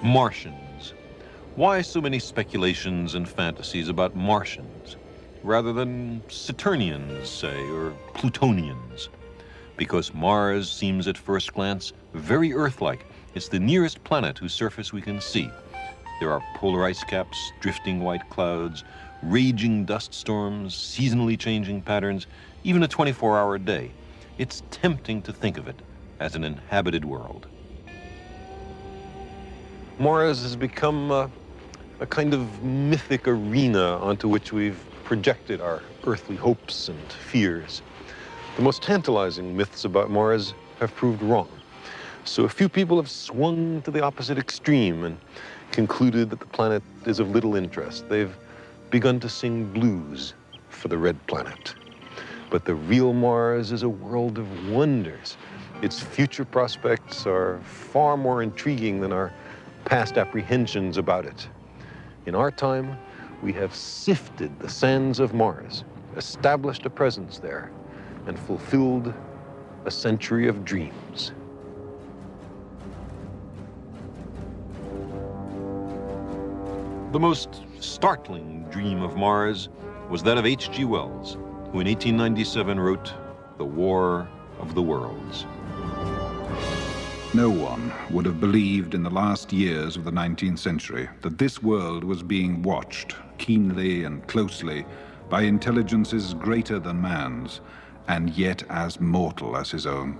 Martians. Why so many speculations and fantasies about Martians, rather than Saturnians, say, or Plutonians? Because Mars seems at first glance very Earth-like. It's the nearest planet whose surface we can see. There are polar ice caps, drifting white clouds, raging dust storms, seasonally changing patterns, even a 24-hour day. It's tempting to think of it as an inhabited world. Mars has become a kind of mythic arena onto which we've projected our earthly hopes and fears. The most tantalizing myths about Mars have proved wrong. So a few people have swung to the opposite extreme and concluded that the planet is of little interest. They've begun to sing blues for the red planet. But the real Mars is a world of wonders. Its future prospects are far more intriguing than our past apprehensions about it. In our time, we have sifted the sands of Mars, established a presence there, and fulfilled a century of dreams. The most startling dream of Mars was that of H.G. Wells, who in 1897 wrote The War of the Worlds. No one would have believed in the last years of the 19th century that this world was being watched keenly and closely by intelligences greater than man's, and yet as mortal as his own.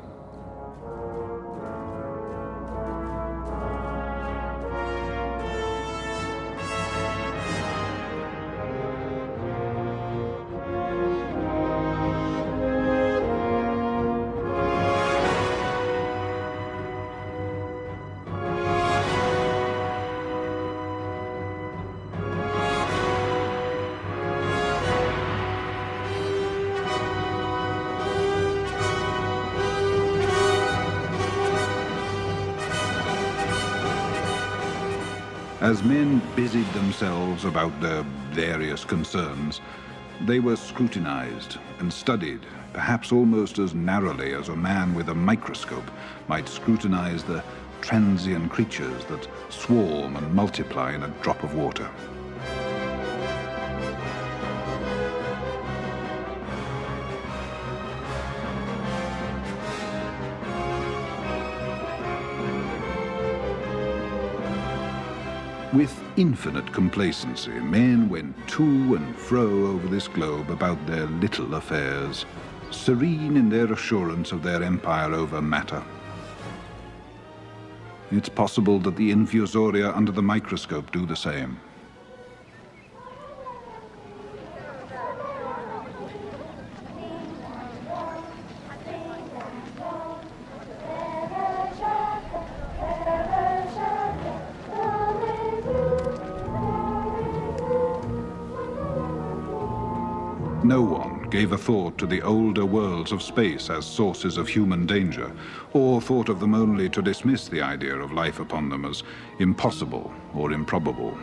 As men busied themselves about their various concerns, they were scrutinized and studied, perhaps almost as narrowly as a man with a microscope might scrutinize the transient creatures that swarm and multiply in a drop of water. With infinite complacency, men went to and fro over this globe about their little affairs, serene in their assurance of their empire over matter. It's possible that the infusoria under the microscope do the same. No one gave a thought to the older worlds of space as sources of human danger, or thought of them only to dismiss the idea of life upon them as impossible or improbable.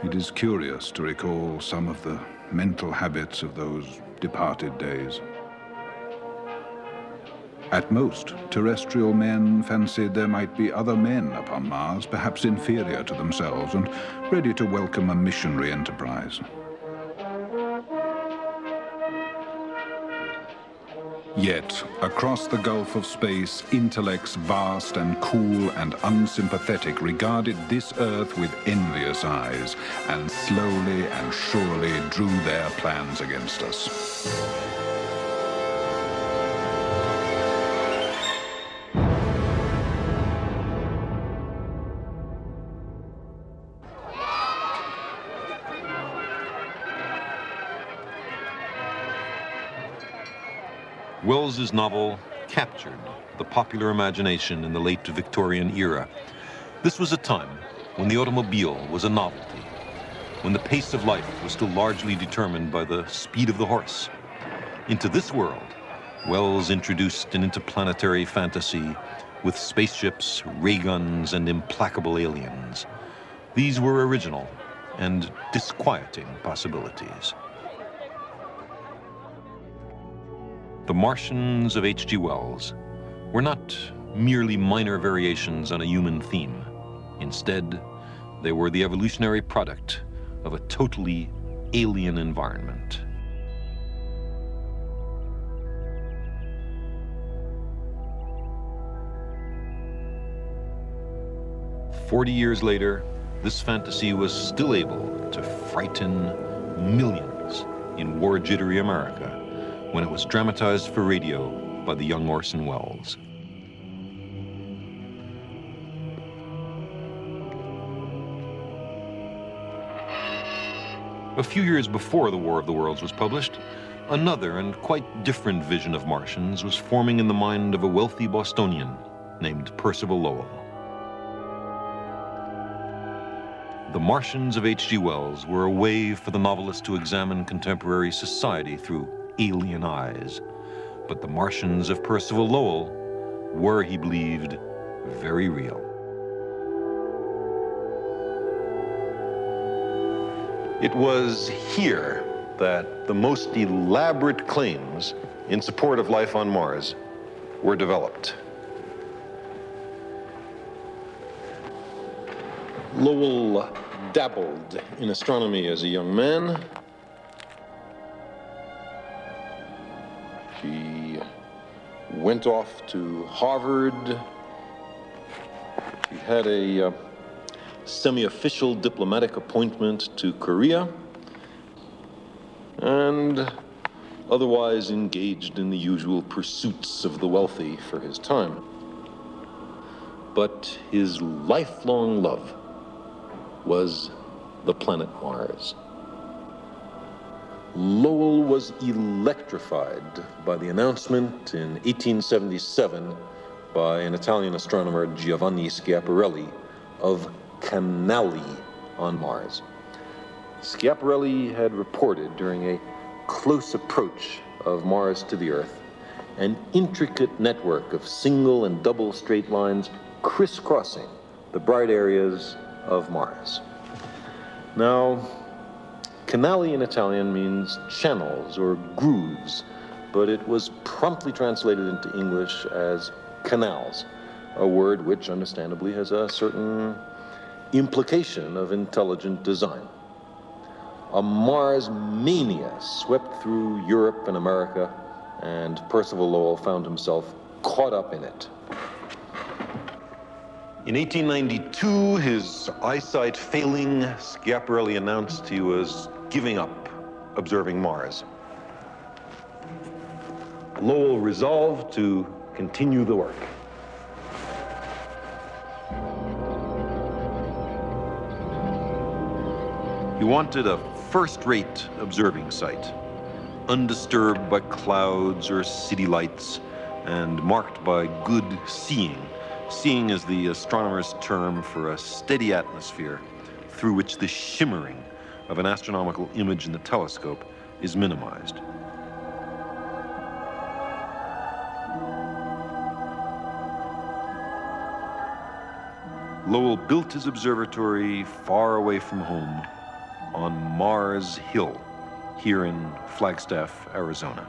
It is curious to recall some of the mental habits of those departed days. At most, terrestrial men fancied there might be other men upon Mars, perhaps inferior to themselves, and ready to welcome a missionary enterprise. Yet, across the gulf of space, intellects vast and cool and unsympathetic regarded this Earth with envious eyes, and slowly and surely drew their plans against us. Wells's novel captured the popular imagination in the late Victorian era. This was a time when the automobile was a novelty. when the pace of life was still largely determined by the speed of the horse. Into this world, Wells introduced an interplanetary fantasy with spaceships, ray guns, and implacable aliens. These were original and disquieting possibilities. The Martians of H.G. Wells were not merely minor variations on a human theme. Instead, they were the evolutionary product of a totally alien environment. "40 years later, this fantasy was still able to frighten millions in war-jittery America when it was dramatized for radio by the young Orson Welles. A few years before The War of the Worlds was published, another and quite different vision of Martians was forming in the mind of a wealthy Bostonian named Percival Lowell. The Martians of H.G. Wells were a way for the novelist to examine contemporary society through alien eyes. But the Martians of Percival Lowell were, he believed, very real. It was here that the most elaborate claims in support of life on Mars were developed. Lowell dabbled in astronomy as a young man. He went off to Harvard. He had a semi-official diplomatic appointment to Korea, and otherwise engaged in the usual pursuits of the wealthy for his time. But his lifelong love was the planet Mars. Lowell was electrified by the announcement in 1877 by an Italian astronomer, Giovanni Schiaparelli, of canali on Mars. Schiaparelli had reported during a close approach of Mars to the Earth an intricate network of single and double straight lines crisscrossing the bright areas of Mars. Now, canali in Italian means channels or grooves, but it was promptly translated into English as canals, a word which understandably has a certain implication of intelligent design. A Mars mania swept through Europe and America, and Percival Lowell found himself caught up in it. In 1892, his eyesight failing, Schiaparelli announced he was giving up observing Mars. Lowell resolved to continue the work. He wanted a first-rate observing site, undisturbed by clouds or city lights, and marked by good seeing. Seeing is the astronomer's term for a steady atmosphere through which the shimmering of an astronomical image in the telescope is minimized. Lowell built his observatory far away from home on Mars Hill, here in Flagstaff, Arizona.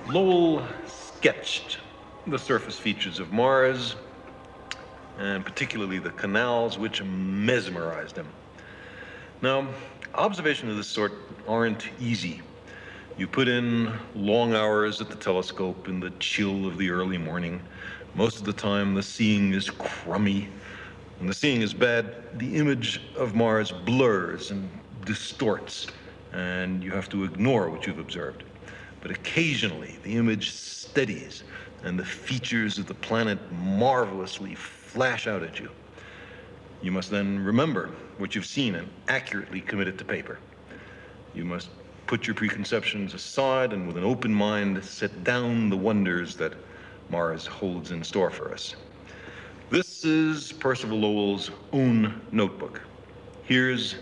Lowell sketched the surface features of Mars, and particularly the canals, which mesmerized him. Now, observations of this sort aren't easy. You put in long hours at the telescope in the chill of the early morning. Most of the time, the seeing is crummy. When the seeing is bad, the image of Mars blurs and distorts, and you have to ignore what you've observed. But occasionally, the image steadies, and the features of the planet marvelously flash out at you. You must then remember what you've seen and accurately commit it to paper. You must put your preconceptions aside and with an open mind set down the wonders that Mars holds in store for us. This is Percival Lowell's own notebook. Here's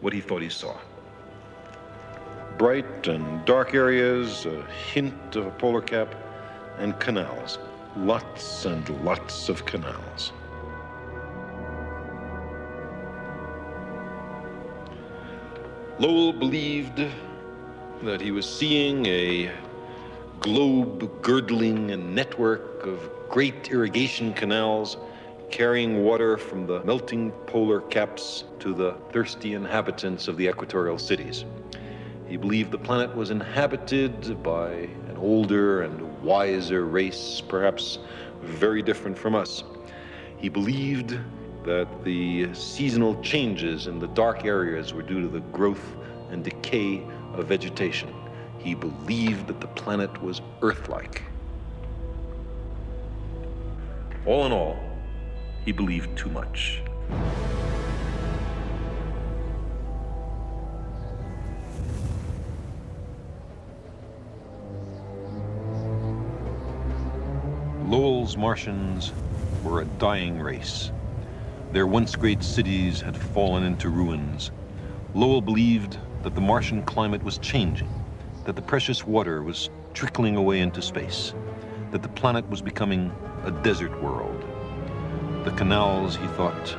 what he thought he saw. Bright and dark areas, a hint of a polar cap, and canals. Lots and lots of canals. Lowell believed that he was seeing a globe-girdling network of great irrigation canals carrying water from the melting polar caps to the thirsty inhabitants of the equatorial cities. He believed the planet was inhabited by an older and wiser race, perhaps very different from us. He believed that the seasonal changes in the dark areas were due to the growth and decay of vegetation. He believed that the planet was Earth-like. All in all, he believed too much. Lowell's Martians were a dying race. Their once great cities had fallen into ruins. Lowell believed that the Martian climate was changing, that the precious water was trickling away into space, that the planet was becoming a desert world. The canals, he thought,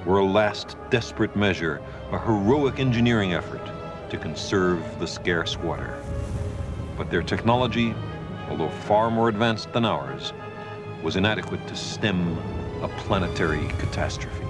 were a last desperate measure, a heroic engineering effort to conserve the scarce water. But their technology, although far more advanced than ours, was inadequate to stem a planetary catastrophe.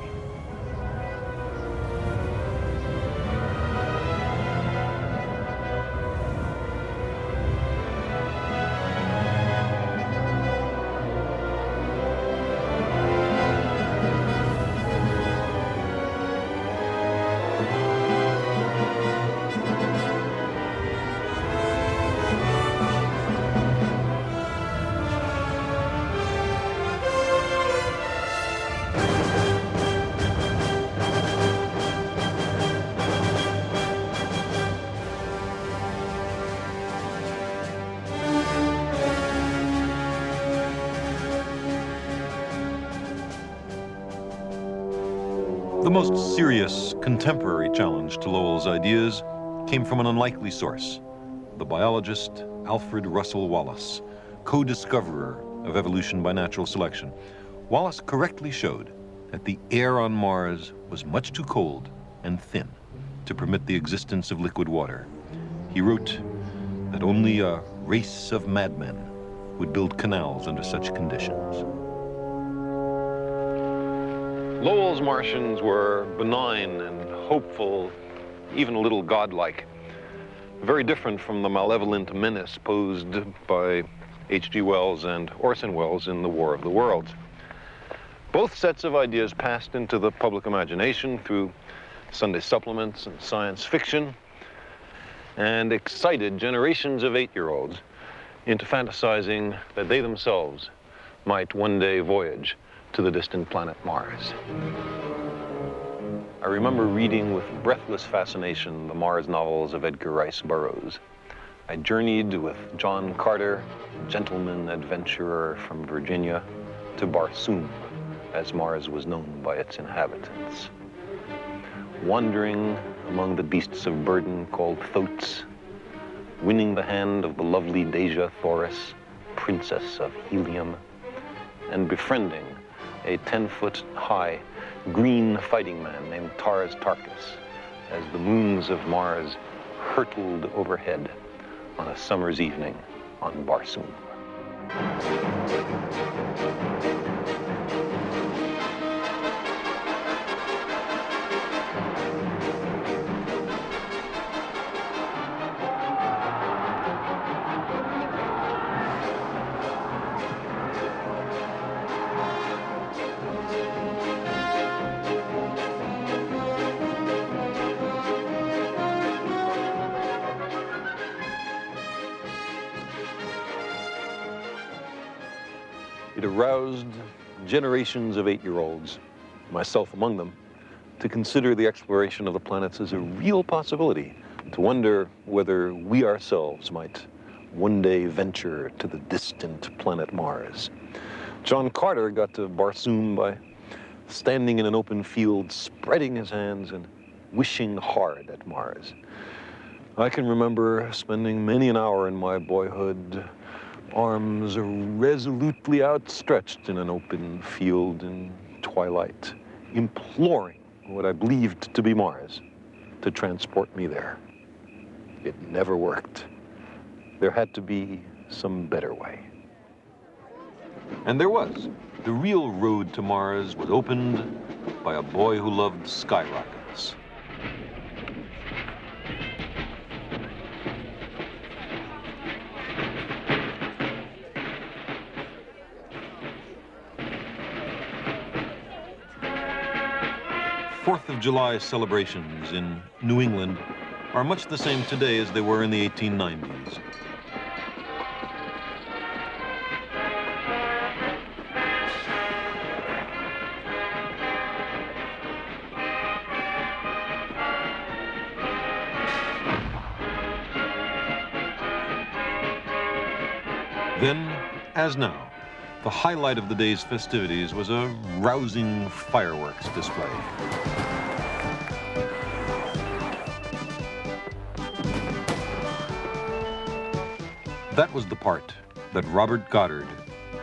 The most serious contemporary challenge to Lowell's ideas came from an unlikely source, the biologist Alfred Russel Wallace, co-discoverer of evolution by natural selection. Wallace correctly showed that the air on Mars was much too cold and thin to permit the existence of liquid water. He wrote that only a race of madmen would build canals under such conditions. Lowell's Martians were benign and hopeful, even a little godlike. Very different from the malevolent menace posed by H.G. Wells and Orson Welles in The War of the Worlds. Both sets of ideas passed into the public imagination through Sunday supplements and science fiction, and excited generations of 8-year-olds into fantasizing that they themselves might one day voyage to the distant planet Mars. I remember reading with breathless fascination the Mars novels of Edgar Rice Burroughs. I journeyed with John Carter, gentleman adventurer from Virginia, to Barsoom, as Mars was known by its inhabitants. Wandering among the beasts of burden called thoats, winning the hand of the lovely Deja Thoris, princess of helium, and befriending a 10-foot-high green fighting man named Tars Tarkas as the moons of Mars hurtled overhead on a summer's evening on Barsoom. It aroused generations of 8-year-olds, myself among them, to consider the exploration of the planets as a real possibility, to wonder whether we ourselves might one day venture to the distant planet Mars. John Carter got to Barsoom by standing in an open field, spreading his hands and wishing hard at Mars. I can remember spending many an hour in my boyhood, arms resolutely outstretched in an open field in twilight, imploring what I believed to be Mars to transport me there. It never worked. There had to be some better way. And there was. The real road to Mars was opened by a boy who loved skyrockets. Fourth of July celebrations in New England are much the same today as they were in the 1890s. Then, as now, the highlight of the day's festivities was a rousing fireworks display. That was the part that Robert Goddard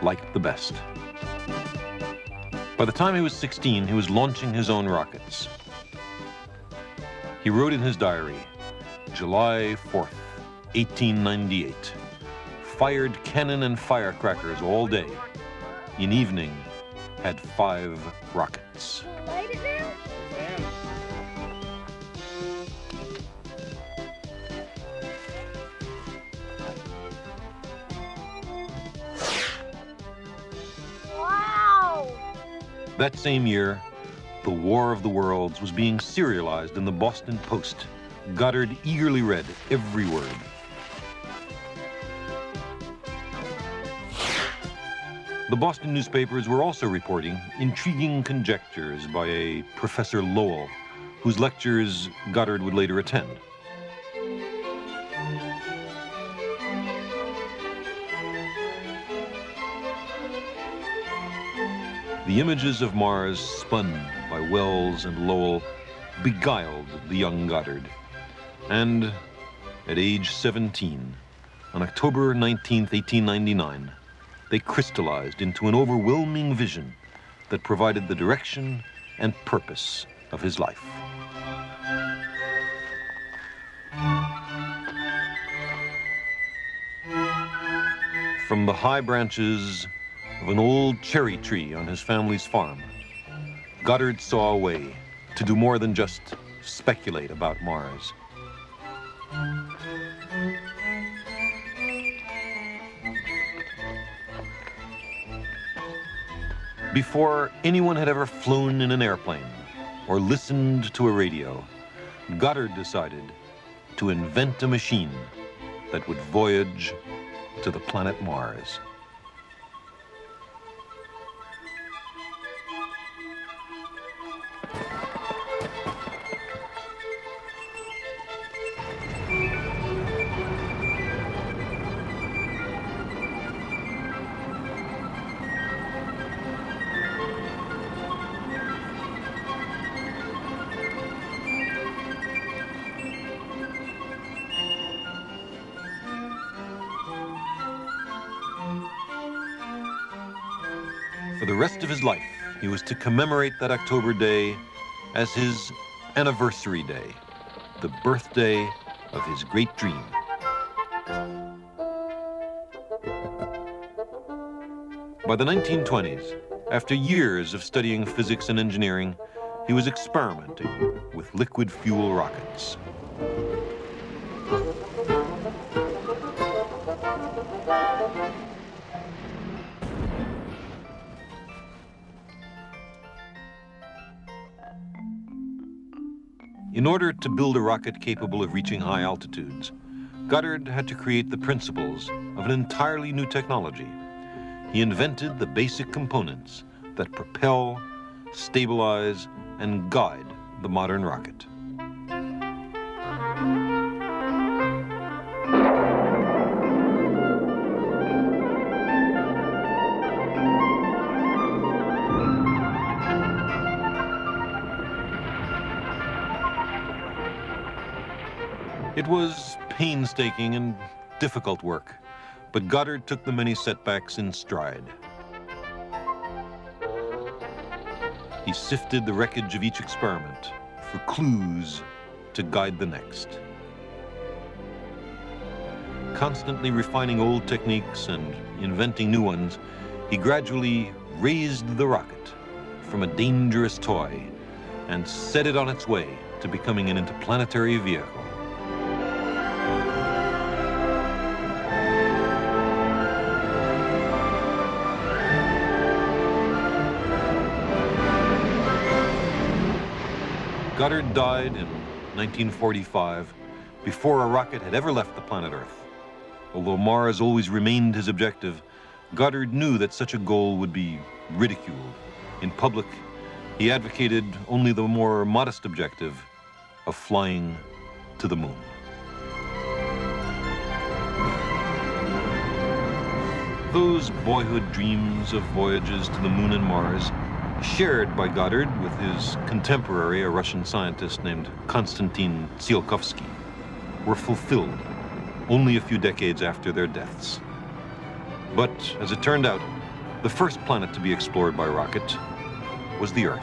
liked the best. By the time he was 16, he was launching his own rockets. He wrote in his diary, July 4th, 1898, fired cannon and firecrackers all day. In evening, had 5 rockets. Light it now? Wow! That same year, The War of the Worlds was being serialized in the Boston Post. Goddard eagerly read every word. The Boston newspapers were also reporting intriguing conjectures by a Professor Lowell, whose lectures Goddard would later attend. The images of Mars spun by Wells and Lowell beguiled the young Goddard. And at age 17, on October 19th, 1899, they crystallized into an overwhelming vision that provided the direction and purpose of his life. From the high branches of an old cherry tree on his family's farm, Goddard saw a way to do more than just speculate about Mars. Before anyone had ever flown in an airplane or listened to a radio, Goddard decided to invent a machine that would voyage to the planet Mars. For the rest of his life, he was to commemorate that October day as his anniversary day, the birthday of his great dream. By the 1920s, after years of studying physics and engineering, he was experimenting with liquid fuel rockets. In order to build a rocket capable of reaching high altitudes, Goddard had to create the principles of an entirely new technology. He invented the basic components that propel, stabilize, and guide the modern rocket. It was painstaking and difficult work, but Goddard took the many setbacks in stride. He sifted the wreckage of each experiment for clues to guide the next. Constantly refining old techniques and inventing new ones, he gradually raised the rocket from a dangerous toy and set it on its way to becoming an interplanetary vehicle. Goddard died in 1945 before a rocket had ever left the planet Earth. Although Mars always remained his objective, Goddard knew that such a goal would be ridiculed. In public, he advocated only the more modest objective of flying to the moon. Those boyhood dreams of voyages to the moon and Mars, shared by Goddard with his contemporary, a Russian scientist named Konstantin Tsiolkovsky, were fulfilled only a few decades after their deaths. But as it turned out, the first planet to be explored by rocket was the Earth.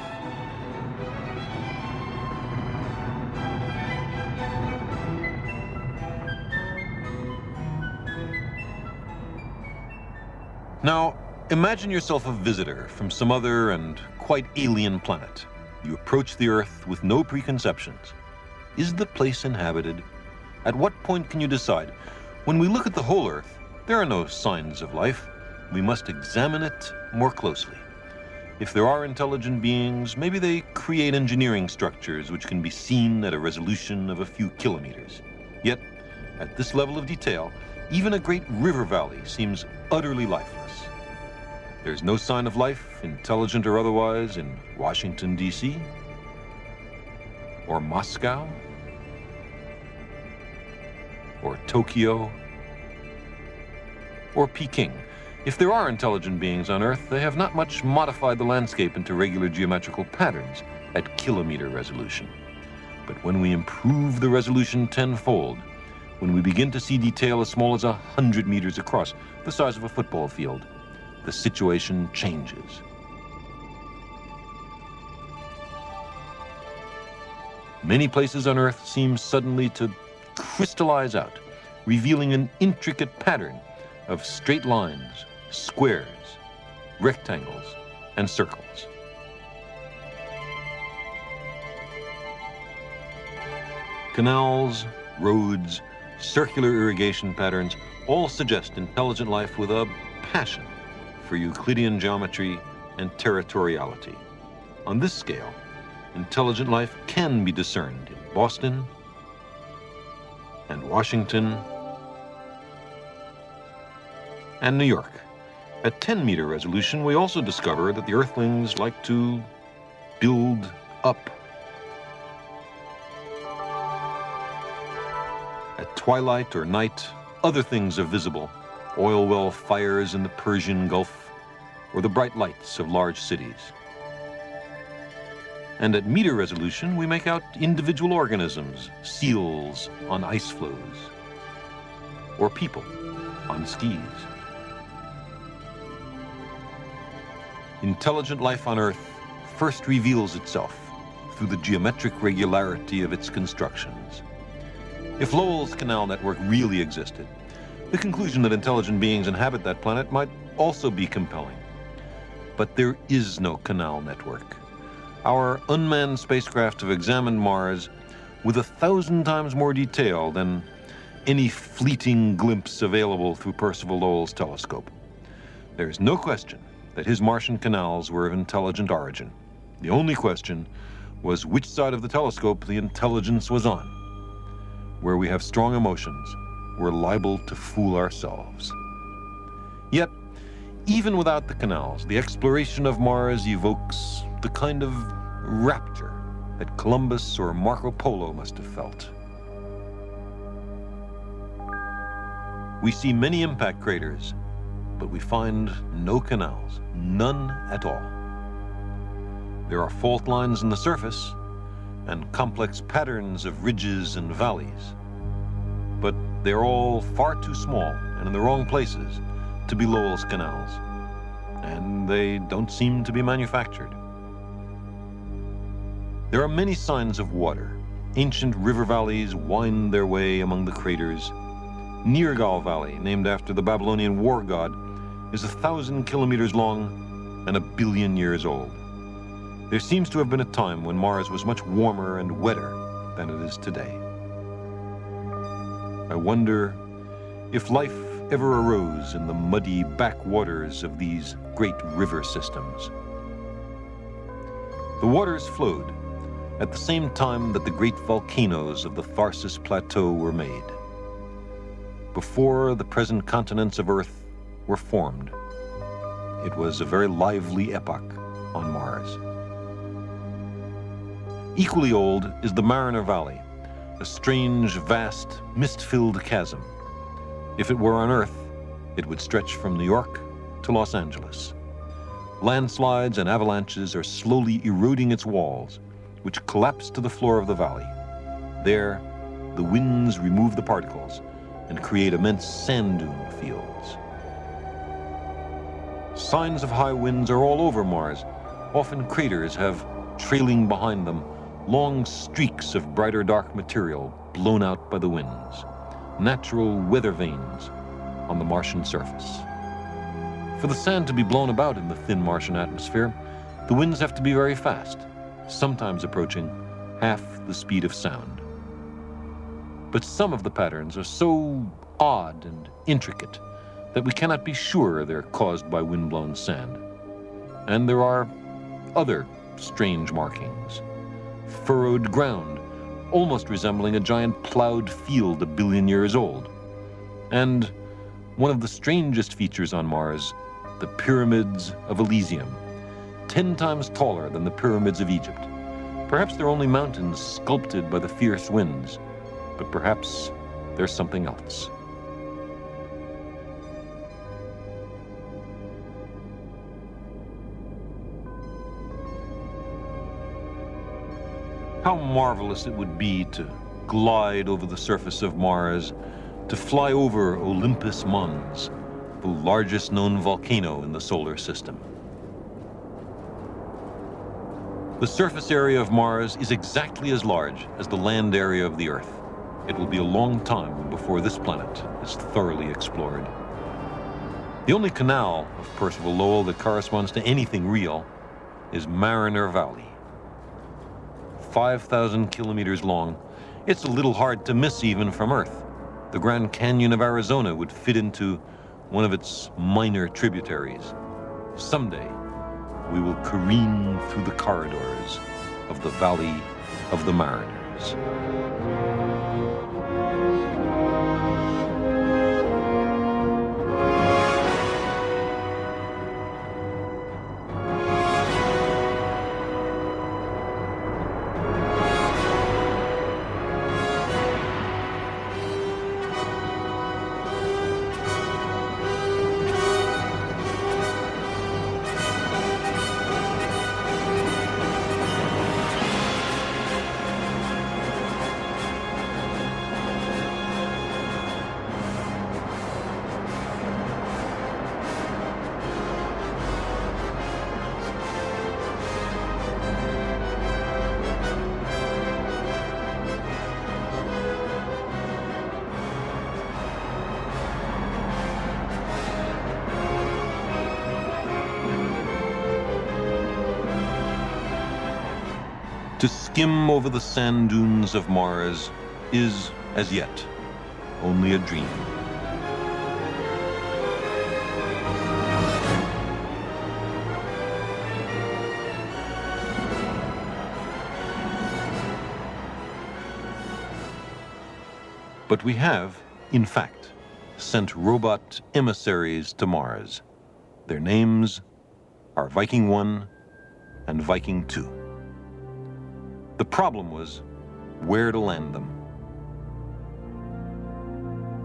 Now, imagine yourself a visitor from some other and quite alien planet. You approach the Earth with no preconceptions. Is the place inhabited? At what point can you decide? When we look at the whole Earth, there are no signs of life. We must examine it more closely. If there are intelligent beings, maybe they create engineering structures which can be seen at a resolution of a few kilometers. Yet, at this level of detail, even a great river valley seems utterly lifeless. There's no sign of life, intelligent or otherwise, in Washington, D.C., or Moscow, or Tokyo, or Peking. If there are intelligent beings on Earth, they have not much modified the landscape into regular geometrical patterns at kilometer resolution. But when we improve the resolution tenfold, when we begin to see detail as small as 100 meters across, the size of a football field, the situation changes. Many places on Earth seem suddenly to crystallize out, revealing an intricate pattern of straight lines, squares, rectangles, and circles. Canals, roads, circular irrigation patterns all suggest intelligent life with a passion for Euclidean geometry and territoriality. On this scale, intelligent life can be discerned in Boston and Washington and New York. At 10-meter resolution, we also discover that the Earthlings like to build up. At twilight or night, other things are visible. Oil well fires in the Persian Gulf, or the bright lights of large cities. And at meter resolution, we make out individual organisms, seals on ice floes, or people on skis. Intelligent life on Earth first reveals itself through the geometric regularity of its constructions. If Lowell's canal network really existed, the conclusion that intelligent beings inhabit that planet might also be compelling. But there is no canal network. Our unmanned spacecraft have examined Mars with 1,000 times more detail than any fleeting glimpse available through Percival Lowell's telescope. There is no question that his Martian canals were of intelligent origin. The only question was which side of the telescope the intelligence was on. Where we have strong emotions, we're liable to fool ourselves. Yet, even without the canals, the exploration of Mars evokes the kind of rapture that Columbus or Marco Polo must have felt. We see many impact craters, but we find no canals, none at all. There are fault lines in the surface and complex patterns of ridges and valleys, but they're all far too small and in the wrong places to be Lowell's canals, and they don't seem to be manufactured. There are many signs of water. Ancient river valleys wind their way among the craters. Nergal Valley, named after the Babylonian war god, is 1,000 kilometers long and 1 billion years old. There seems to have been a time when Mars was much warmer and wetter than it is today. I wonder if life ever arose in the muddy backwaters of these great river systems. The waters flowed at the same time that the great volcanoes of the Tharsis Plateau were made, before the present continents of Earth were formed. It was a very lively epoch on Mars. Equally old is the Mariner Valley, a strange, vast, mist-filled chasm. If it were on Earth, it would stretch from New York to Los Angeles. Landslides and avalanches are slowly eroding its walls, which collapse to the floor of the valley. There, the winds remove the particles and create immense sand dune fields. Signs of high winds are all over Mars. Often craters have, trailing behind them, long streaks of bright or dark material blown out by the winds, natural weather vanes on the Martian surface. For the sand to be blown about in the thin Martian atmosphere, the winds have to be very fast, sometimes approaching half the speed of sound. But some of the patterns are so odd and intricate that we cannot be sure they're caused by wind-blown sand. And there are other strange markings. Furrowed ground, almost resembling a giant plowed field 1 billion years old. And one of the strangest features on Mars, the pyramids of Elysium, 10 times taller than the pyramids of Egypt. Perhaps they're only mountains sculpted by the fierce winds, but perhaps there's something else. How marvelous it would be to glide over the surface of Mars, to fly over Olympus Mons, the largest known volcano in the solar system. The surface area of Mars is exactly as large as the land area of the Earth. It will be a long time before this planet is thoroughly explored. The only canal of Percival Lowell that corresponds to anything real is Mariner Valley. 5,000 kilometers long. It's a little hard to miss even from Earth. The Grand Canyon of Arizona would fit into one of its minor tributaries. Someday, we will careen through the corridors of the Valley of the Mariners. To skim over the sand dunes of Mars is, as yet, only a dream. But we have, in fact, sent robot emissaries to Mars. Their names are Viking 1 and Viking 2. The problem was where to land them.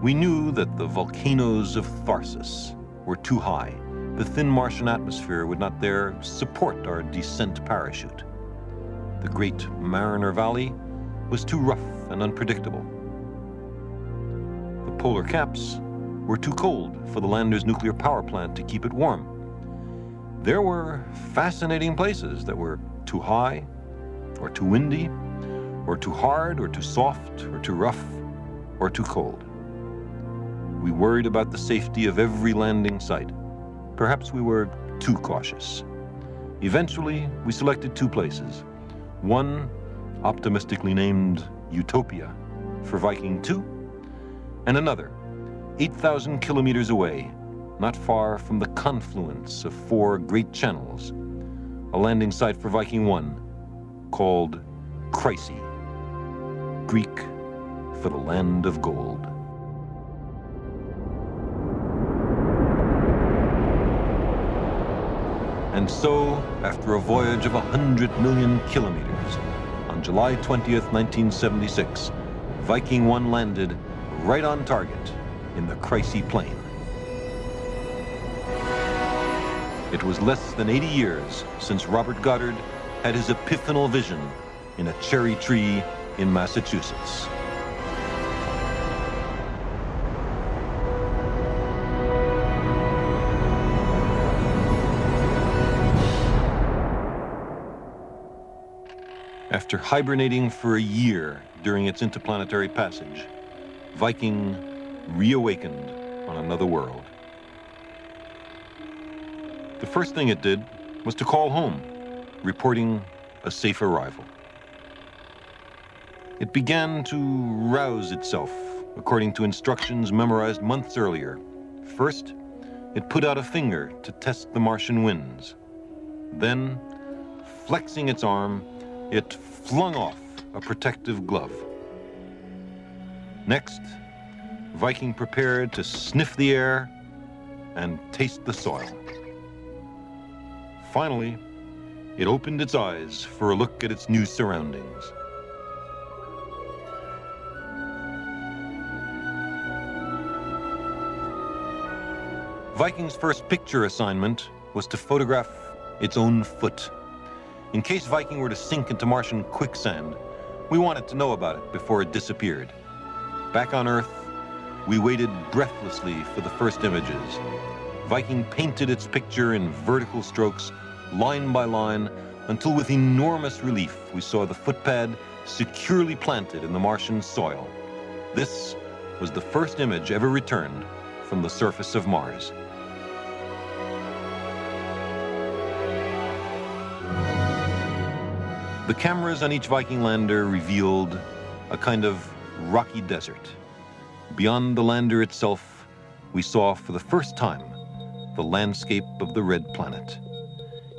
We knew that the volcanoes of Tharsis were too high. The thin Martian atmosphere would not there support our descent parachute. The great Mariner Valley was too rough and unpredictable. The polar caps were too cold for the lander's nuclear power plant to keep it warm. There were fascinating places that were too high, or too windy, or too hard, or too soft, or too rough, or too cold. We worried about the safety of every landing site. Perhaps we were too cautious. Eventually, we selected 2 places. One, optimistically named Utopia, for Viking 2, and another, 8,000 kilometers away, not far from the confluence of 4 great channels, a landing site for Viking 1 called Chrysi, Greek for the land of gold. And so, after a voyage of 100 million kilometers, on July 20th, 1976, Viking 1 landed right on target in the Chrysi Plain. It was less than 80 years since Robert Goddard had his epiphanal vision in a cherry tree in Massachusetts. After hibernating for a year during its interplanetary passage, Viking reawakened on another world. The first thing it did was to call home, reporting a safe arrival. It began to rouse itself according to instructions memorized months earlier. First, it put out a finger to test the Martian winds. Then, flexing its arm, it flung off a protective glove. Next, Viking prepared to sniff the air and taste the soil. Finally, it opened its eyes for a look at its new surroundings. Viking's first picture assignment was to photograph its own foot. In case Viking were to sink into Martian quicksand, we wanted to know about it before it disappeared. Back on Earth, we waited breathlessly for the first images. Viking painted its picture in vertical strokes, line by line, until with enormous relief we saw the footpad securely planted in the Martian soil. This was the first image ever returned from the surface of Mars. The cameras on each Viking lander revealed a kind of rocky desert. Beyond the lander itself, we saw for the first time the landscape of the red planet.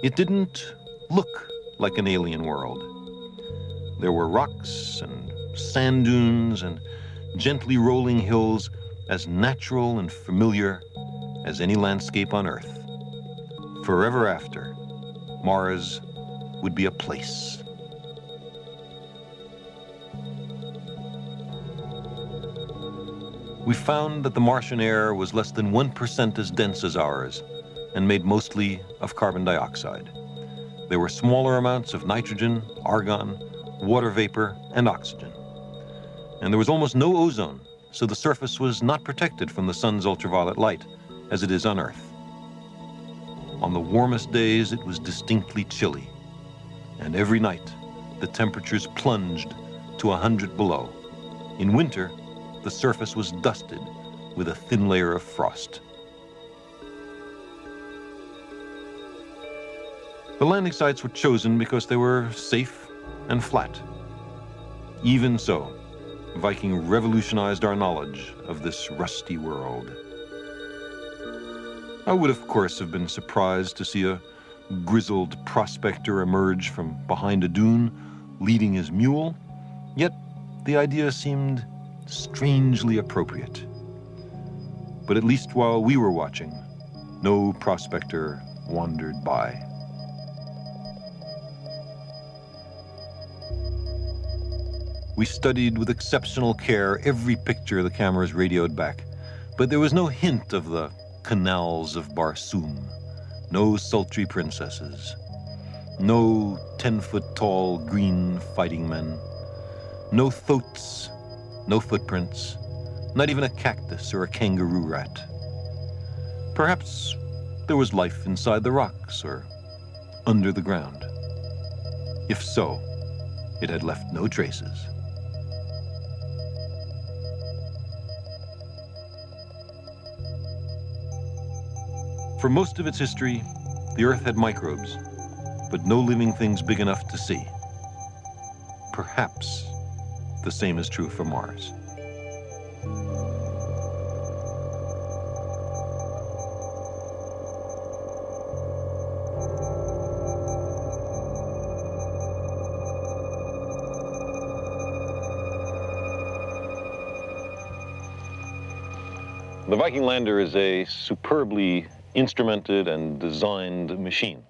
It didn't look like an alien world. There were rocks and sand dunes and gently rolling hills as natural and familiar as any landscape on Earth. Forever after, Mars would be a place. We found that the Martian air was less than 1% as dense as ours and made mostly of carbon dioxide. There were smaller amounts of nitrogen, argon, water vapor, and oxygen. And there was almost no ozone, so the surface was not protected from the sun's ultraviolet light, as it is on Earth. On the warmest days, it was distinctly chilly. And every night, the temperatures plunged to 100 below. In winter, the surface was dusted with a thin layer of frost. The landing sites were chosen because they were safe and flat. Even so, Viking revolutionized our knowledge of this rusty world. I would, of course, have been surprised to see a grizzled prospector emerge from behind a dune, leading his mule, yet the idea seemed strangely appropriate. But at least while we were watching, no prospector wandered by. We studied with exceptional care every picture the cameras radioed back, but there was no hint of the canals of Barsoom, no sultry princesses, no 10-foot-tall green fighting men, no thoats, no footprints, not even a cactus or a kangaroo rat. Perhaps there was life inside the rocks or under the ground. If so, it had left no traces. For most of its history, the Earth had microbes, but no living things big enough to see. Perhaps the same is true for Mars. The Viking lander is a superbly instrumented and designed machine.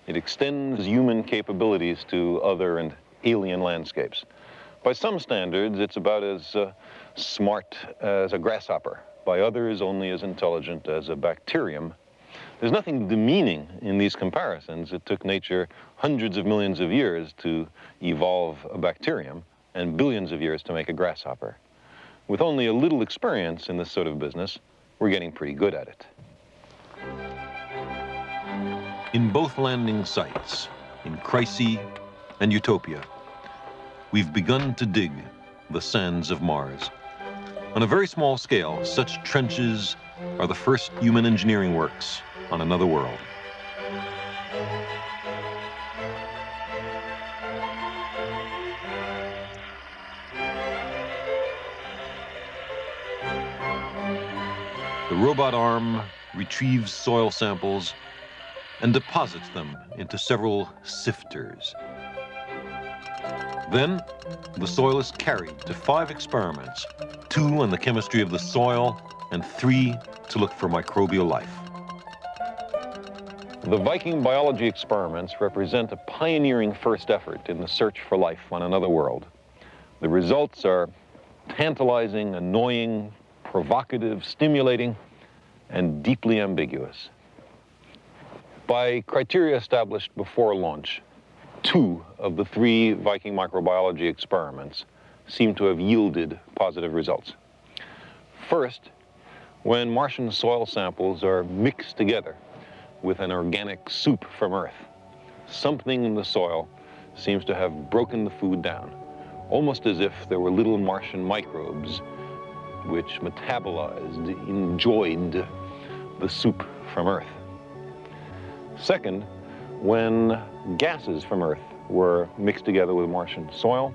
It extends human capabilities to other and alien landscapes. By some standards, it's about as smart as a grasshopper. By others, only as intelligent as a bacterium. There's nothing demeaning in these comparisons. It took nature hundreds of millions of years to evolve a bacterium and billions of years to make a grasshopper. With only a little experience in this sort of business, we're getting pretty good at it. In both landing sites, in Chryse and Utopia, we've begun to dig the sands of Mars. On a very small scale, such trenches are the first human engineering works on another world. The robot arm retrieves soil samples and deposits them into several sifters. Then, the soil is carried to 5 experiments, 2 on the chemistry of the soil and 3 to look for microbial life. The Viking biology experiments represent a pioneering first effort in the search for life on another world. The results are tantalizing, annoying, provocative, stimulating, and deeply ambiguous. By criteria established before launch, 2 of the 3 Viking microbiology experiments seem to have yielded positive results. First, when Martian soil samples are mixed together with an organic soup from Earth, something in the soil seems to have broken the food down, almost as if there were little Martian microbes which metabolized, enjoyed the soup from Earth. Second, when gases from Earth were mixed together with Martian soil,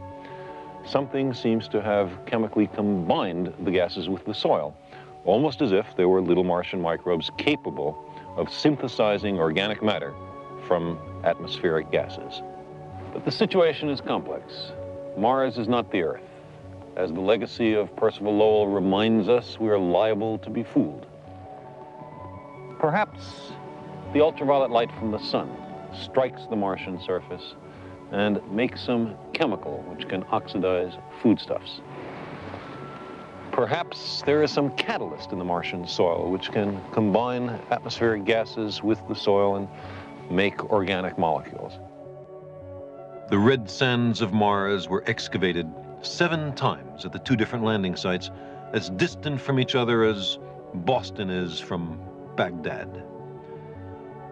something seems to have chemically combined the gases with the soil, almost as if there were little Martian microbes capable of synthesizing organic matter from atmospheric gases. But the situation is complex. Mars is not the Earth. As the legacy of Percival Lowell reminds us, we are liable to be fooled. Perhaps the ultraviolet light from the sun strikes the Martian surface and makes some chemical which can oxidize foodstuffs. Perhaps there is some catalyst in the Martian soil which can combine atmospheric gases with the soil and make organic molecules. The red sands of Mars were excavated 7 times at the 2 different landing sites, as distant from each other as Boston is from Baghdad.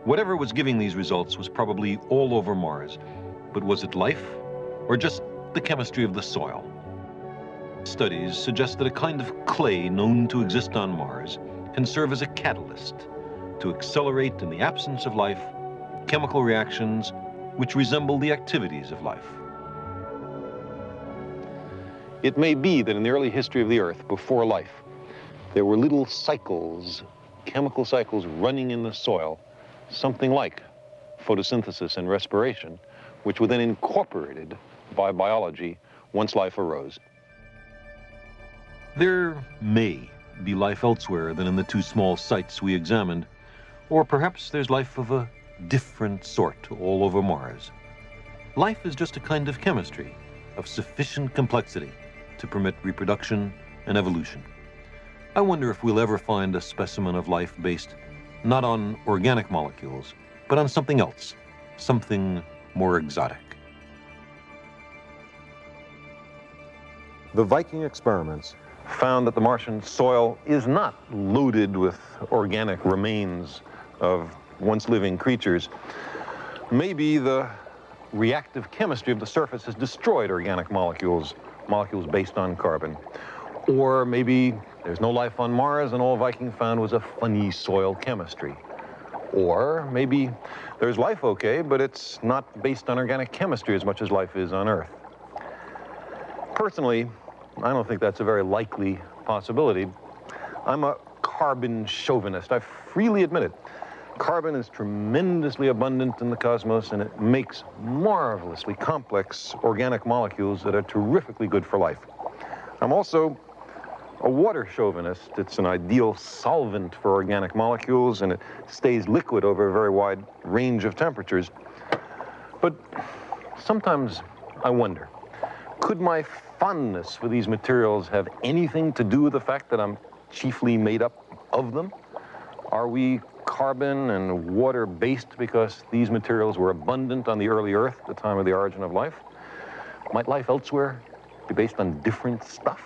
Whatever was giving these results was probably all over Mars, but was it life or just the chemistry of the soil? Studies suggest that a kind of clay known to exist on Mars can serve as a catalyst to accelerate, in the absence of life, chemical reactions which resemble the activities of life. It may be that in the early history of the Earth, before life, there were little cycles, chemical cycles running in the soil, something like photosynthesis and respiration, which were then incorporated by biology once life arose. There may be life elsewhere than in the 2 small sites we examined, or perhaps there's life of a different sort all over Mars. Life is just a kind of chemistry, of sufficient complexity to permit reproduction and evolution. I wonder if we'll ever find a specimen of life based not on organic molecules, but on something else, something more exotic. The Viking experiments found that the Martian soil is not loaded with organic remains of once living creatures. Maybe the reactive chemistry of the surface has destroyed organic molecules based on carbon. Or maybe there's no life on Mars and all Viking found was a funny soil chemistry. Or maybe there's life, okay, but it's not based on organic chemistry as much as life is on Earth. Personally, I don't think that's a very likely possibility. I'm a carbon chauvinist. I freely admit it. Carbon is tremendously abundant in the cosmos, and it makes marvelously complex organic molecules that are terrifically good for life. I'm also a water chauvinist. It's an ideal solvent for organic molecules, and it stays liquid over a very wide range of temperatures. But sometimes I wonder, could my fondness for these materials have anything to do with the fact that I'm chiefly made up of them? Are we carbon and water based because these materials were abundant on the early Earth at the time of the origin of life? Might life elsewhere be based on different stuff?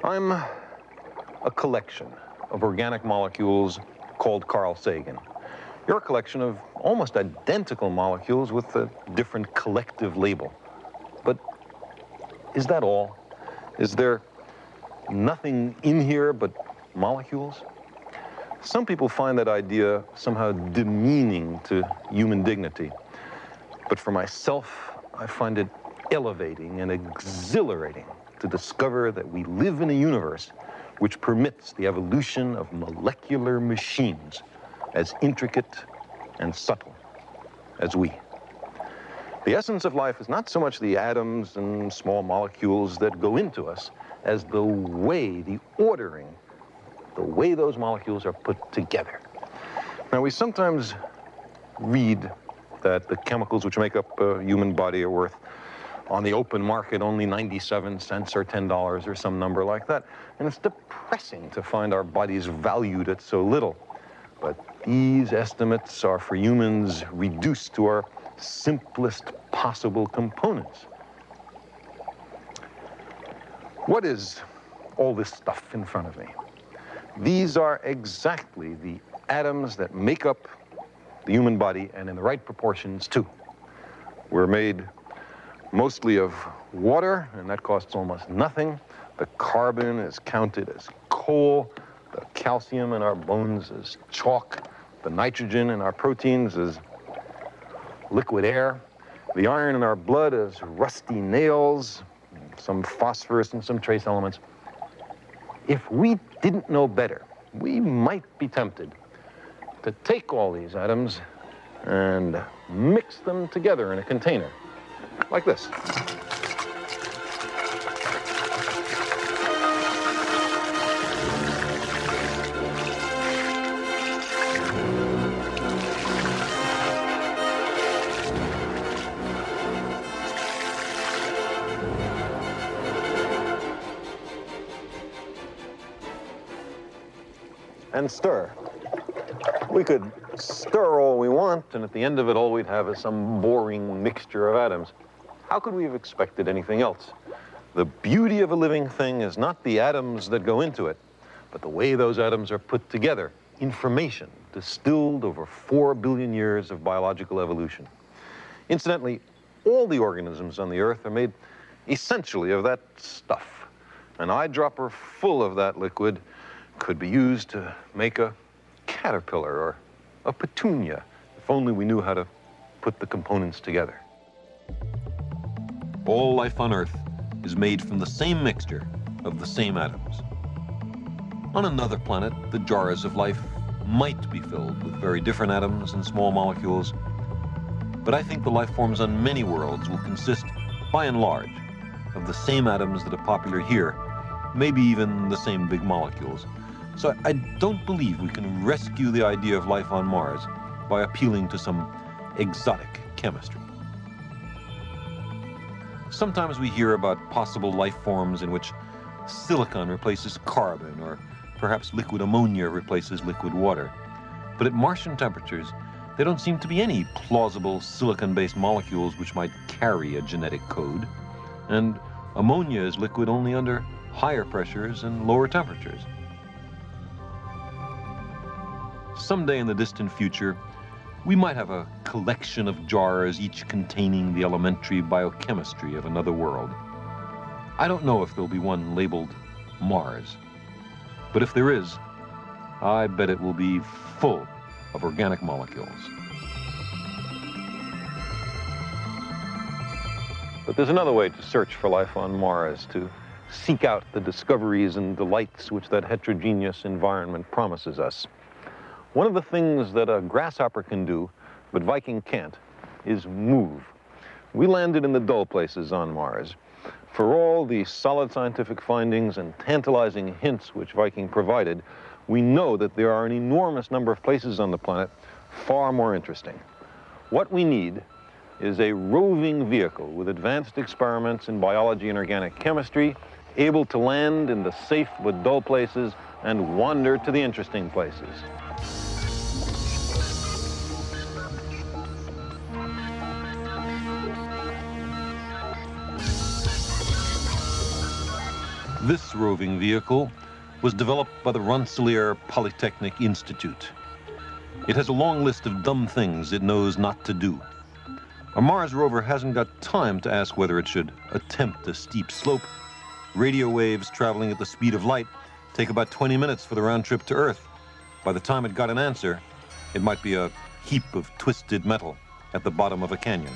I'm a collection of organic molecules called Carl Sagan. You're a collection of almost identical molecules with a different collective label. But is that all? Is there nothing in here but molecules? Some people find that idea somehow demeaning to human dignity. But for myself, I find it elevating and exhilarating to discover that we live in a universe which permits the evolution of molecular machines as intricate and subtle as we. The essence of life is not so much the atoms and small molecules that go into us as the way, the ordering, the way those molecules are put together. Now, we sometimes read that the chemicals which make up a human body are worth, on the open market, only 97 cents or $10 or some number like that. And it's depressing to find our bodies valued at so little. But these estimates are for humans reduced to our simplest possible components. What is all this stuff in front of me? These are exactly the atoms that make up the human body, and in the right proportions, too. We're made mostly of water, and that costs almost nothing. The carbon is counted as coal. The calcium in our bones is chalk. The nitrogen in our proteins is liquid air. The iron in our blood is rusty nails, some phosphorus and some trace elements. If we didn't know better, we might be tempted to take all these atoms and mix them together in a container, like this. And stir. We could stir all we want, and at the end of it, all we'd have is some boring mixture of atoms. How could we have expected anything else? The beauty of a living thing is not the atoms that go into it, but the way those atoms are put together, information distilled over 4 billion years of biological evolution. Incidentally, all the organisms on the Earth are made essentially of that stuff. An eyedropper full of that liquid could be used to make a caterpillar or a petunia, if only we knew how to put the components together. All life on Earth is made from the same mixture of the same atoms. On another planet, the jars of life might be filled with very different atoms and small molecules, but I think the life forms on many worlds will consist, by and large, of the same atoms that are popular here, maybe even the same big molecules. So I don't believe we can rescue the idea of life on Mars by appealing to some exotic chemistry. Sometimes we hear about possible life forms in which silicon replaces carbon, or perhaps liquid ammonia replaces liquid water. But at Martian temperatures, there don't seem to be any plausible silicon-based molecules which might carry a genetic code. And ammonia is liquid only under higher pressures and lower temperatures. Someday in the distant future, we might have a collection of jars, each containing the elementary biochemistry of another world. I don't know if there'll be one labeled Mars, but if there is, I bet it will be full of organic molecules. But there's another way to search for life on Mars, to seek out the discoveries and delights which that heterogeneous environment promises us. One of the things that a grasshopper can do, but Viking can't, is move. We landed in the dull places on Mars. For all the solid scientific findings and tantalizing hints which Viking provided, we know that there are an enormous number of places on the planet far more interesting. What we need is a roving vehicle with advanced experiments in biology and organic chemistry, able to land in the safe but dull places and wander to the interesting places. This roving vehicle was developed by the Rensselaer Polytechnic Institute. It has a long list of dumb things it knows not to do. A Mars rover hasn't got time to ask whether it should attempt a steep slope. Radio waves traveling at the speed of light take about 20 minutes for the round trip to Earth. By the time it got an answer, it might be a heap of twisted metal at the bottom of a canyon.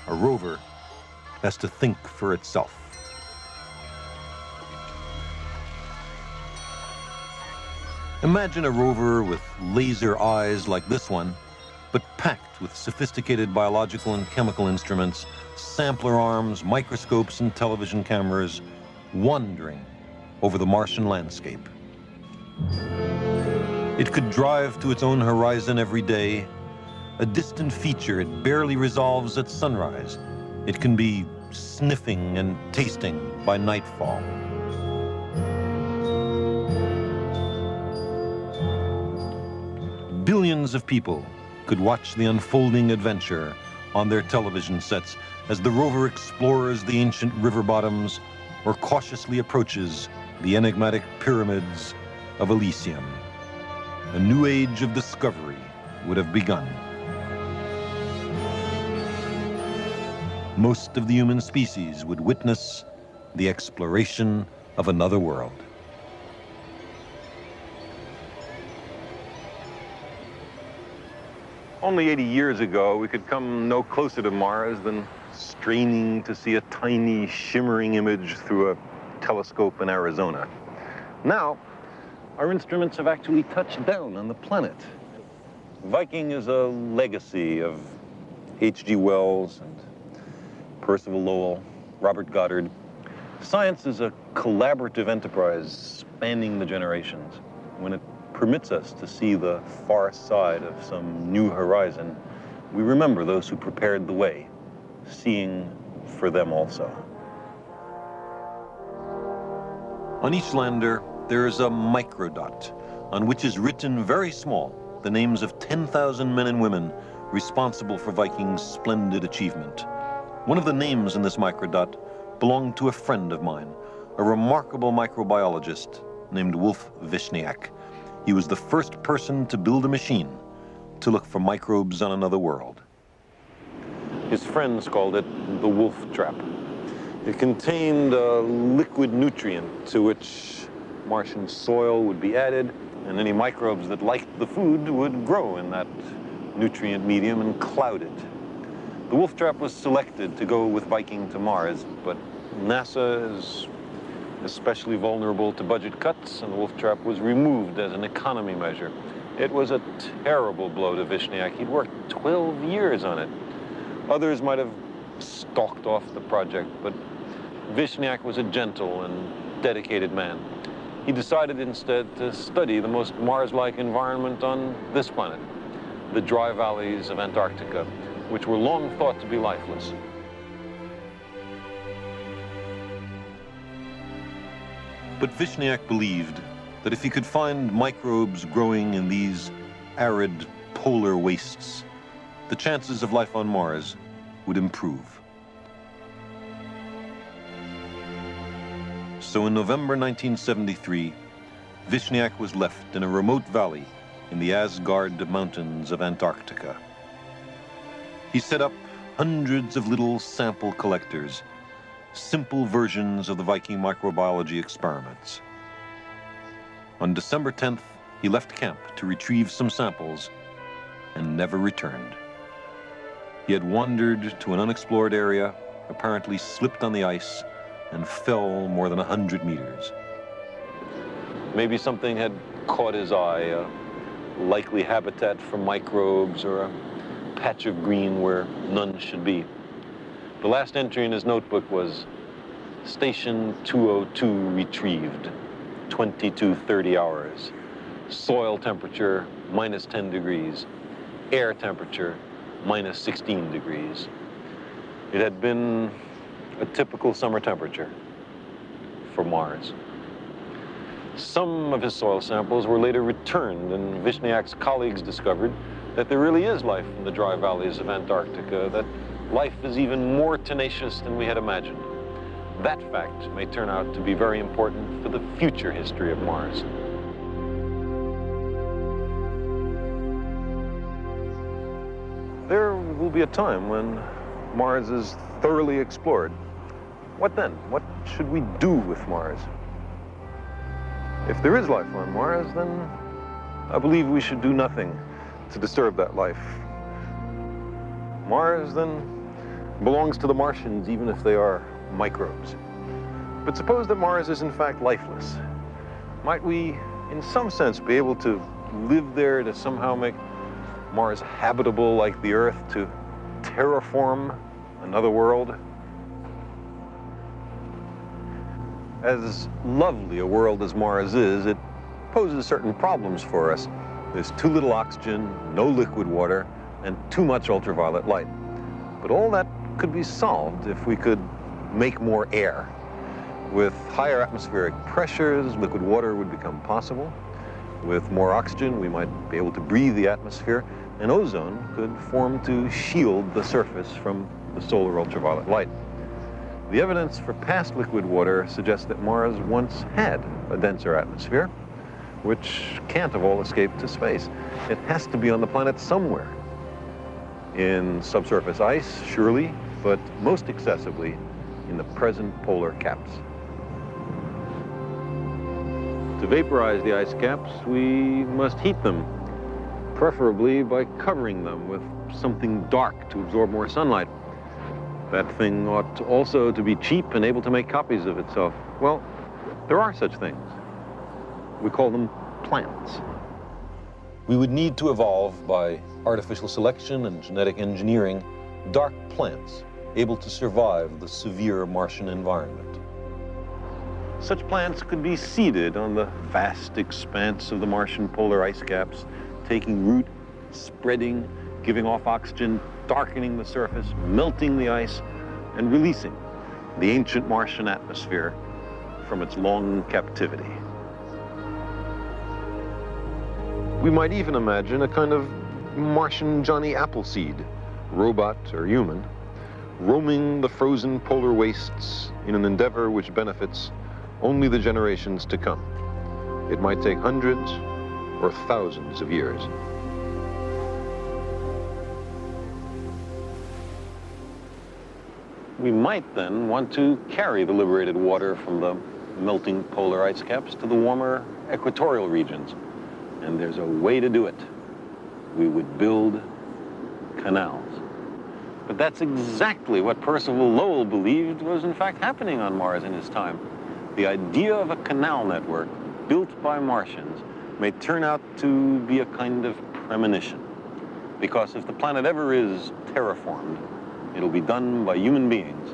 A rover has to think for itself. Imagine a rover with laser eyes like this one, but packed with sophisticated biological and chemical instruments, sampler arms, microscopes, and television cameras, wandering over the Martian landscape. It could drive to its own horizon every day, a distant feature it barely resolves at sunrise. It can be sniffing and tasting by nightfall. Billions of people could watch the unfolding adventure on their television sets as the rover explores the ancient river bottoms or cautiously approaches the enigmatic pyramids of Elysium. A new age of discovery would have begun. Most of the human species would witness the exploration of another world. Only 80 years ago, we could come no closer to Mars than straining to see a tiny, shimmering image through a telescope in Arizona. Now, our instruments have actually touched down on the planet. Viking is a legacy of H.G. Wells and Percival Lowell, Robert Goddard. Science is a collaborative enterprise spanning the generations. When it permits us to see the far side of some new horizon, we remember those who prepared the way, seeing for them also. On each lander, there is a microdot on which is written very small the names of 10,000 men and women responsible for Viking's splendid achievement. One of the names in this microdot belonged to a friend of mine, a remarkable microbiologist named Wolf Wischniak. He was the first person to build a machine to look for microbes on another world. His friends called it the wolf trap. It contained a liquid nutrient to which Martian soil would be added, and any microbes that liked the food would grow in that nutrient medium and cloud it. The wolf trap was selected to go with Viking to Mars, but NASA is especially vulnerable to budget cuts, and the wolf trap was removed as an economy measure. It was a terrible blow to Wischniak. He'd worked 12 years on it. Others might have stalked off the project, but Wischniak was a gentle and dedicated man. He decided instead to study the most Mars-like environment on this planet, the dry valleys of Antarctica, which were long thought to be lifeless. But Vishniac believed that if he could find microbes growing in these arid polar wastes, the chances of life on Mars would improve. So in November 1973, Vishniac was left in a remote valley in the Asgard Mountains of Antarctica. He set up hundreds of little sample collectors, simple versions of the Viking microbiology experiments. On December 10th, he left camp to retrieve some samples and never returned. He had wandered to an unexplored area, apparently slipped on the ice, and fell more than 100 meters. Maybe something had caught his eye, a likely habitat for microbes or a patch of green where none should be. The last entry in his notebook was Station 202 retrieved, 22:30 hours. Soil temperature minus 10 degrees, air temperature minus 16 degrees. It had been a typical summer temperature for Mars. Some of his soil samples were later returned, and Vishniac's colleagues discovered that there really is life in the dry valleys of Antarctica, that life is even more tenacious than we had imagined. That fact may turn out to be very important for the future history of Mars. There will be a time when Mars is thoroughly explored. What then? What should we do with Mars? If there is life on Mars, then I believe we should do nothing to disturb that life. Mars, then, belongs to the Martians, even if they are microbes. But suppose that Mars is in fact lifeless. Might we, in some sense, be able to live there, to somehow make Mars habitable like the Earth, to terraform another world? As lovely a world as Mars is, it poses certain problems for us. There's too little oxygen, no liquid water, and too much ultraviolet light. But all that could be solved if we could make more air. With higher atmospheric pressures, liquid water would become possible. With more oxygen, we might be able to breathe the atmosphere, and ozone could form to shield the surface from the solar ultraviolet light. The evidence for past liquid water suggests that Mars once had a denser atmosphere, which can't have all escaped to space. It has to be on the planet somewhere. In subsurface ice, surely, but most excessively in the present polar caps. To vaporize the ice caps, we must heat them, preferably by covering them with something dark to absorb more sunlight. That thing ought also to be cheap and able to make copies of itself. Well, there are such things. We call them plants. We would need to evolve by artificial selection and genetic engineering dark plants able to survive the severe Martian environment. Such plants could be seeded on the vast expanse of the Martian polar ice caps, taking root, spreading, giving off oxygen, darkening the surface, melting the ice, and releasing the ancient Martian atmosphere from its long captivity. We might even imagine a kind of Martian Johnny Appleseed, robot or human, roaming the frozen polar wastes in an endeavor which benefits only the generations to come. It might take hundreds or thousands of years. We might then want to carry the liberated water from the melting polar ice caps to the warmer equatorial regions. And there's a way to do it. We would build canals. But that's exactly what Percival Lowell believed was in fact happening on Mars in his time. The idea of a canal network built by Martians may turn out to be a kind of premonition. Because if the planet ever is terraformed, it'll be done by human beings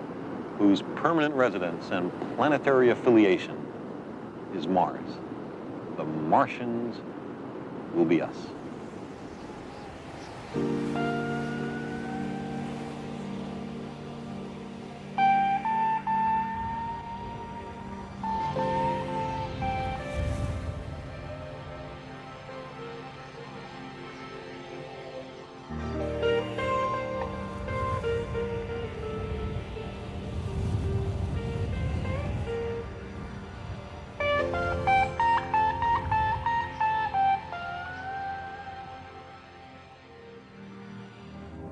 whose permanent residence and planetary affiliation is Mars. The Martians will be us.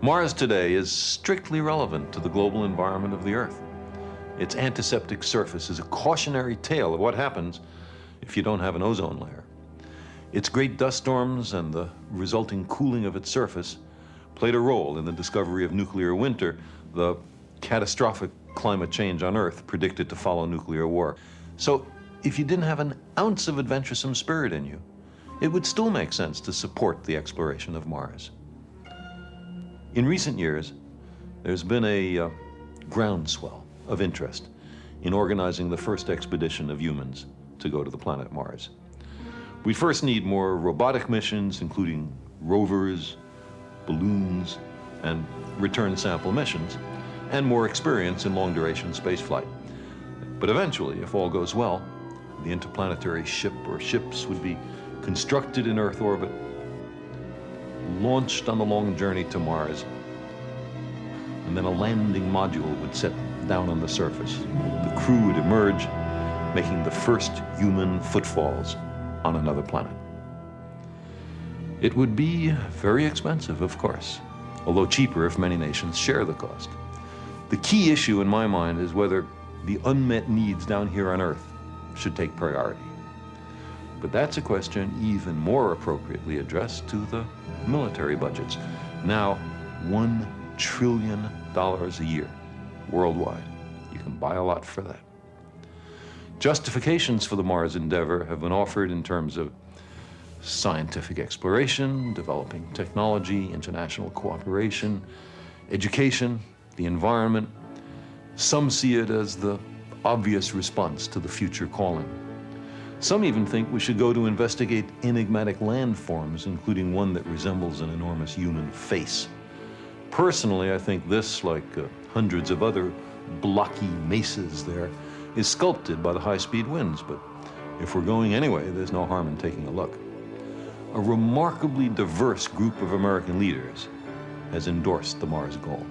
Mars today is strictly relevant to the global environment of the Earth. Its antiseptic surface is a cautionary tale of what happens if you don't have an ozone layer. Its great dust storms and the resulting cooling of its surface played a role in the discovery of nuclear winter, the catastrophic climate change on Earth predicted to follow nuclear war. So if you didn't have an ounce of adventuresome spirit in you, it would still make sense to support the exploration of Mars. In recent years, there's been a groundswell of interest in organizing the first expedition of humans to go to the planet Mars. We first need more robotic missions, including rovers, balloons, and return sample missions, and more experience in long-duration spaceflight. But eventually, if all goes well, the interplanetary ship or ships would be constructed in Earth orbit, launched on the long journey to Mars, and then a landing module would set down on the surface. The crew would emerge, making the first human footfalls on another planet. It would be very expensive, of course, although cheaper if many nations share the cost. The key issue in my mind is whether the unmet needs down here on Earth should take priority. But that's a question even more appropriately addressed to the military budgets. Now, $1 trillion a year worldwide. You can buy a lot for that. Justifications for the Mars endeavor have been offered in terms of scientific exploration, developing technology, international cooperation, education, the environment. Some see it as the obvious response to the future calling. Some even think we should go to investigate enigmatic landforms, including one that resembles an enormous human face. Personally, I think this, like hundreds of other blocky mesas there, is sculpted by the high-speed winds, but if we're going anyway, there's no harm in taking a look. A remarkably diverse group of American leaders has endorsed the Mars goal.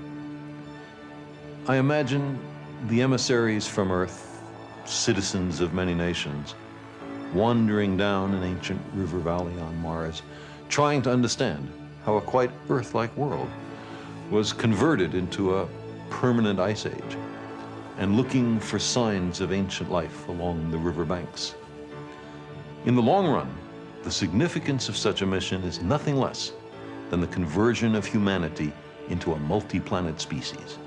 I imagine the emissaries from Earth, citizens of many nations, wandering down an ancient river valley on Mars, trying to understand how a quite Earth-like world was converted into a permanent ice age, and looking for signs of ancient life along the riverbanks. In the long run, the significance of such a mission is nothing less than the conversion of humanity into a multi-planet species.